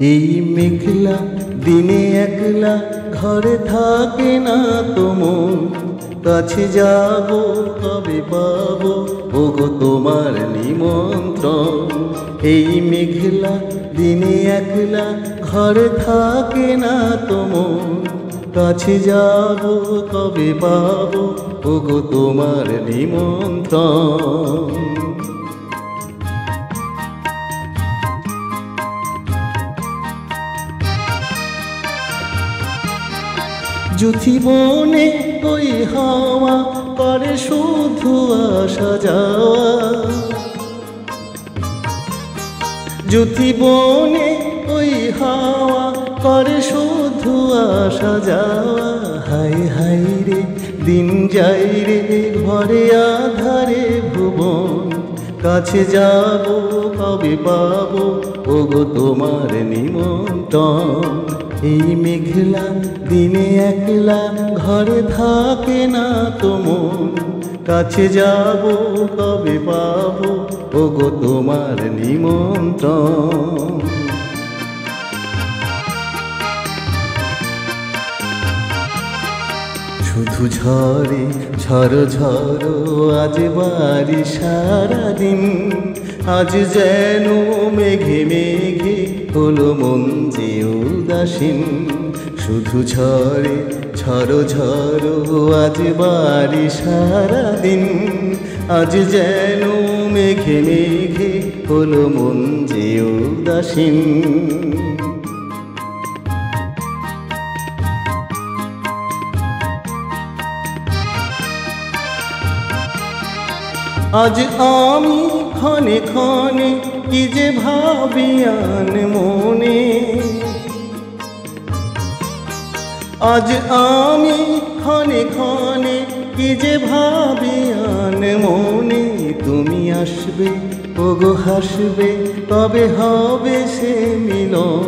এই মেঘলা দিনে একলা ঘরে থাকে না তো মন, কাছে যাব কবে পাবো ওগো তোমার নিমন্ত্রণ। এই মেঘলা দিনে একলা ঘরে থাকে না তো মন, কাছে যাব কবে পাবো ওগো তোমার নিমন্ত্রণ। যুথি বনে ওই হাওয়া করে শুধু আসা যাওয়া, যুথি বনে ওই হাওয়া করে শুধু আসা যাওয়া। হাই হাই রে দিন যাই রে ঘরে আধারে ভুবন, কাছে যাব কবে পাবো ওগো তোমার নিমন্ত্রণ। এই মেঘলা দিনে একলা ঘরে থাকে না তো মন, কাছে যাব কবে পাবো ওগো তোমার নিমন্ত্রণ। শুধু ঝরে ঝড়ো ঝড়ো আজ বাড়ি সারাদিন, আজ যেন মেঘে মেঘে হলো মন যে উদাসীন। শুধু ঝরে ঝড়ো ঝড়ো আজ বাড়ি সারাদিন, আজ যেন মেঘে মেঘে হলো মন যে উদাসীন। আজ আমি ক্ষণে ক্ষণে কি যে ভাবি আন মনে, আজ আমি ক্ষণে ক্ষণে কি যে ভাবি আন মনে। তুমি আসবে ওগো হাসবে তবে হবে সে মিলন,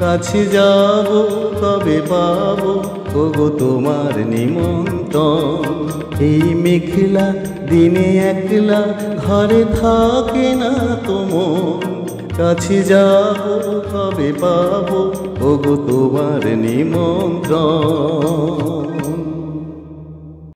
কাছে যাব কবে পাবো ওগো তোমার নিমন্ত্রণ। এই মেঘলা দিনে একলা ঘরে থাকে না তো মন, কাছে যাব কবে পাবো ওগো তোমার নিমন্ত্রণ।